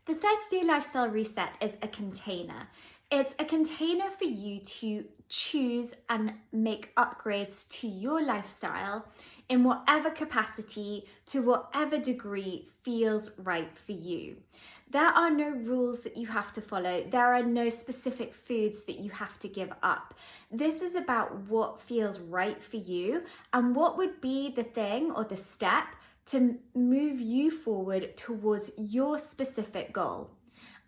The 30-day lifestyle reset is a container. It's a container for you to choose and make upgrades to your lifestyle in whatever capacity, to whatever degree feels right for you. There are no rules that you have to follow. There are no specific foods that you have to give up. This is about what feels right for you and what would be the thing or the step to move you forward towards your specific goal.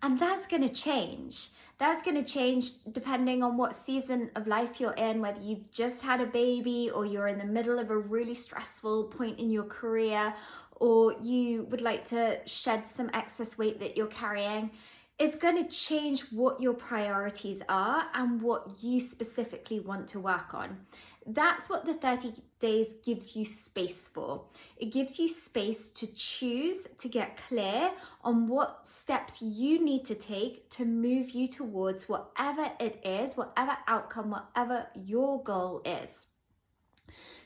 And that's going to change. That's going to change depending on what season of life you're in, whether you've just had a baby or you're in the middle of a really stressful point in your career, or you would like to shed some excess weight that you're carrying. It's going to change what your priorities are and what you specifically want to work on. That's what the 30 days gives you space for. It gives you space to choose, to get clear on what steps you need to take to move you towards whatever it is, whatever outcome, whatever your goal is.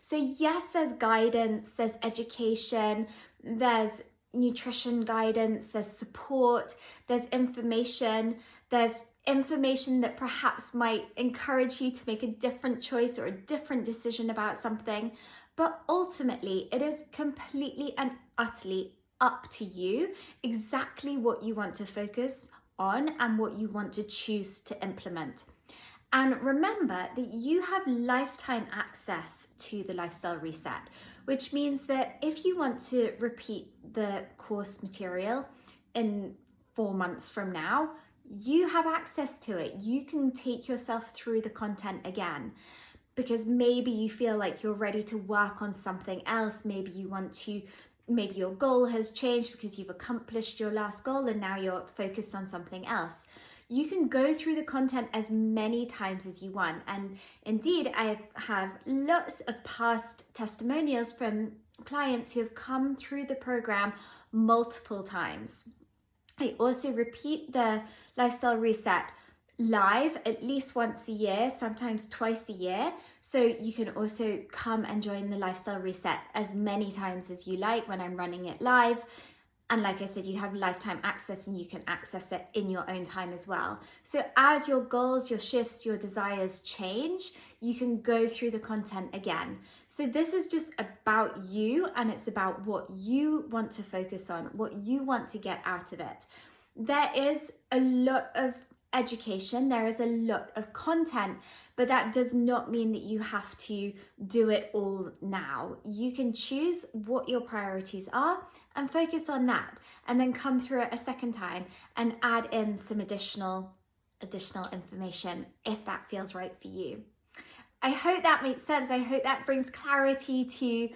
So yes, there's guidance, there's education, there's nutrition guidance, there's support, there's information that perhaps might encourage you to make a different choice or a different decision about something. But ultimately, it is completely and utterly up to you exactly what you want to focus on and what you want to choose to implement. And remember that you have lifetime access to the lifestyle reset, which means that if you want to repeat the course material in 4 months from now, you have access to it. You can take yourself through the content again, because maybe you feel like you're ready to work on something else. Maybe your goal has changed because you've accomplished your last goal and now you're focused on something else. You can go through the content as many times as you want. And indeed, I have lots of past testimonials from clients who have come through the program multiple times. I also repeat the lifestyle reset live at least once a year, sometimes twice a year. So you can also come and join the lifestyle reset as many times as you like when I'm running it live. And like I said, you have lifetime access and you can access it in your own time as well. So as your goals, your shifts, your desires change, you can go through the content again. So this is just about you, and it's about what you want to focus on, what you want to get out of it. There is a lot of education, there is a lot of content, but that does not mean that you have to do it all now. You can choose what your priorities are and focus on that, and then come through it a second time and add in some additional information if that feels right for you. I hope that makes sense. I hope that brings clarity to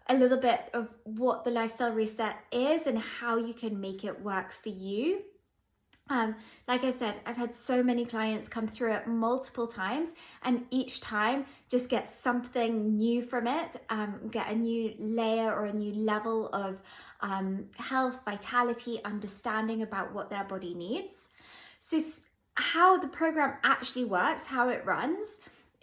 a little bit of what the lifestyle reset is and how you can make it work for you. Like I said, I've had so many clients come through it multiple times, and each time just get something new from it, get a new layer or a new level of health, vitality, understanding about what their body needs. So how the program actually works, how it runs,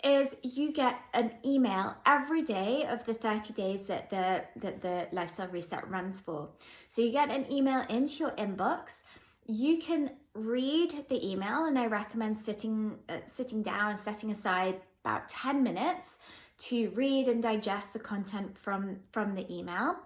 is you get an email every day of the 30 days that the lifestyle reset runs for. So you get an email into your inbox. You can read the email, and I recommend sitting down, setting aside about 10 minutes to read and digest the content from the email.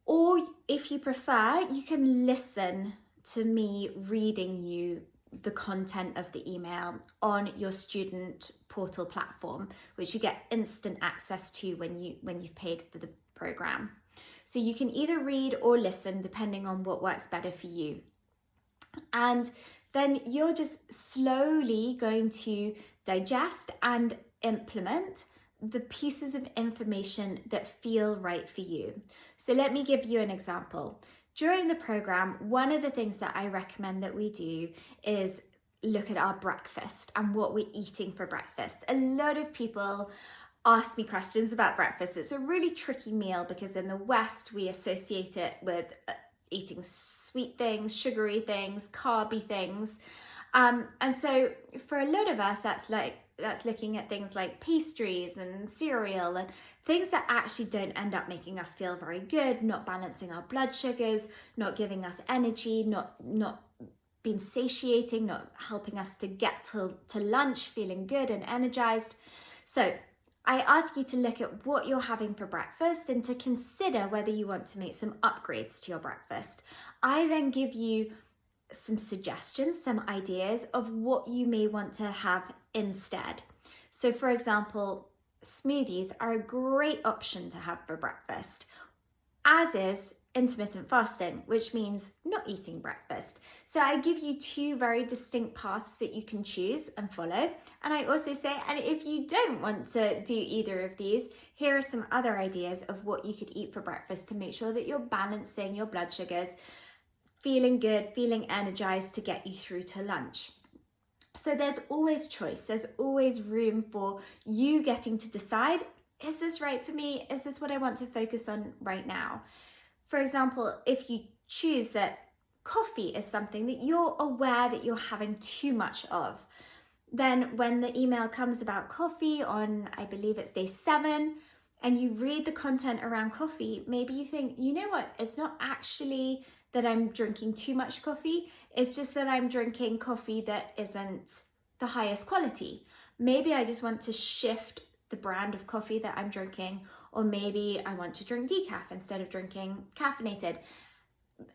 Or if you prefer, you can listen to me reading you the content of the email on your student portal platform, which you get instant access to when you've paid for the program. So you can either read or listen depending on what works better for you. And then you're just slowly going to digest and implement the pieces of information that feel right for you. So let me give you an example. During the program, one of the things that I recommend that we do is look at our breakfast and what we're eating for breakfast. A lot of people ask me questions about breakfast. It's a really tricky meal because in the West, we associate it with eating sweet things, sugary things, carby things. And so for a lot of us, that's like That's looking at things like pastries and cereal and things that actually don't end up making us feel very good, not balancing our blood sugars, not giving us energy, not being satiating, not helping us to get to lunch feeling good and energized. So I ask you to look at what you're having for breakfast and to consider whether you want to make some upgrades to your breakfast. I then give you some suggestions, some ideas of what you may want to have instead. So for example, smoothies are a great option to have for breakfast, as is intermittent fasting, which means not eating breakfast. So I give you two very distinct paths that you can choose and follow. And I also say, and if you don't want to do either of these, here are some other ideas of what you could eat for breakfast to make sure that you're balancing your blood sugars, feeling good, feeling energized to get you through to lunch. So there's always choice. There's always room for you getting to decide, is this right for me? Is this what I want to focus on right now? For example, if you choose that coffee is something that you're aware that you're having too much of, then when the email comes about coffee on, I believe it's day 7, and you read the content around coffee, maybe you think, you know what, it's not actually that I'm drinking too much coffee, it's just that I'm drinking coffee that isn't the highest quality. Maybe I just want to shift the brand of coffee that I'm drinking, or maybe I want to drink decaf instead of drinking caffeinated.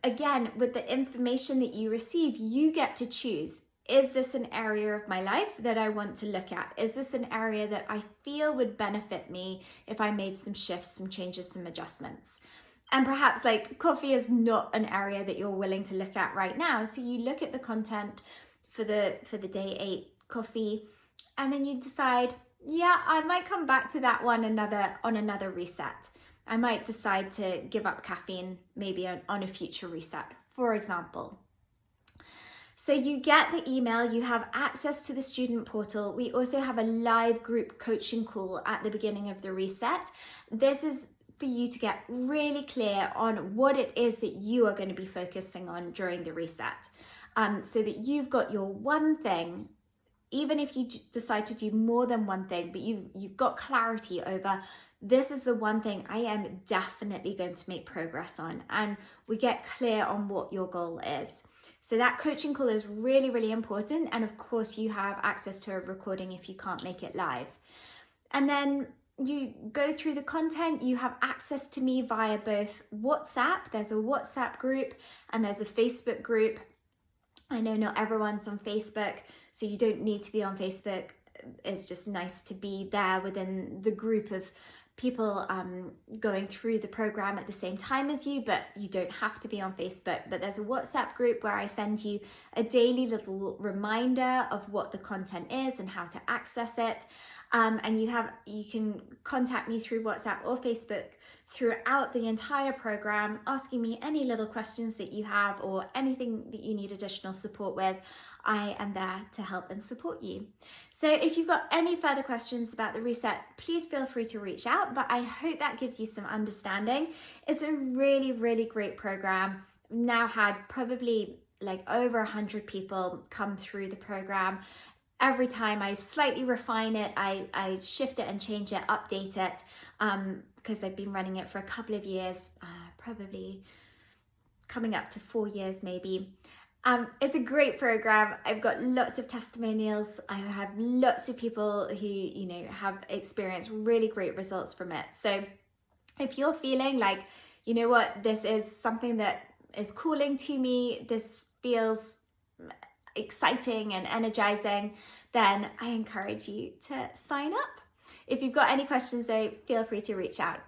Again, with the information that you receive, you get to choose. Is this an area of my life that I want to look at? Is this an area that I feel would benefit me if I made some shifts, some changes, some adjustments? And perhaps like coffee is not an area that you're willing to look at right now. So you look at the content for the day 8 coffee, and then you decide, yeah, I might come back to that one on another reset. I might decide to give up caffeine maybe on a future reset, for example. So you get the email, you have access to the student portal. We also have a live group coaching call at the beginning of the reset. This is for you to get really clear on what it is that you are going to be focusing on during the reset, so that you've got your one thing. Even if you decide to do more than one thing, but you've got clarity over, this is the one thing I am definitely going to make progress on, and we get clear on what your goal is. So that coaching call is really, really important. And of course you have access to a recording if you can't make it live. And then you go through the content, you have access to me via both WhatsApp, there's a WhatsApp group and there's a Facebook group. I know not everyone's on Facebook, so you don't need to be on Facebook. It's just nice to be there within the group of people going through the program at the same time as you, but you don't have to be on Facebook. But there's a WhatsApp group where I send you a daily little reminder of what the content is and how to access it. And you can contact me through WhatsApp or Facebook throughout the entire program, asking me any little questions that you have or anything that you need additional support with. I am there to help and support you. So if you've got any further questions about the reset, please feel free to reach out, but I hope that gives you some understanding. It's a really, really great program. I've now had probably like over 100 people come through the program. Every time I slightly refine it, I shift it and change it, update it, because I've been running it for a couple of years, probably coming up to 4 years maybe. It's a great program. I've got lots of testimonials. I have lots of people who, have experienced really great results from it. So if you're feeling like, you know what, this is something that is calling to me, this feels exciting and energizing, then I encourage you to sign up. If you've got any questions though, feel free to reach out.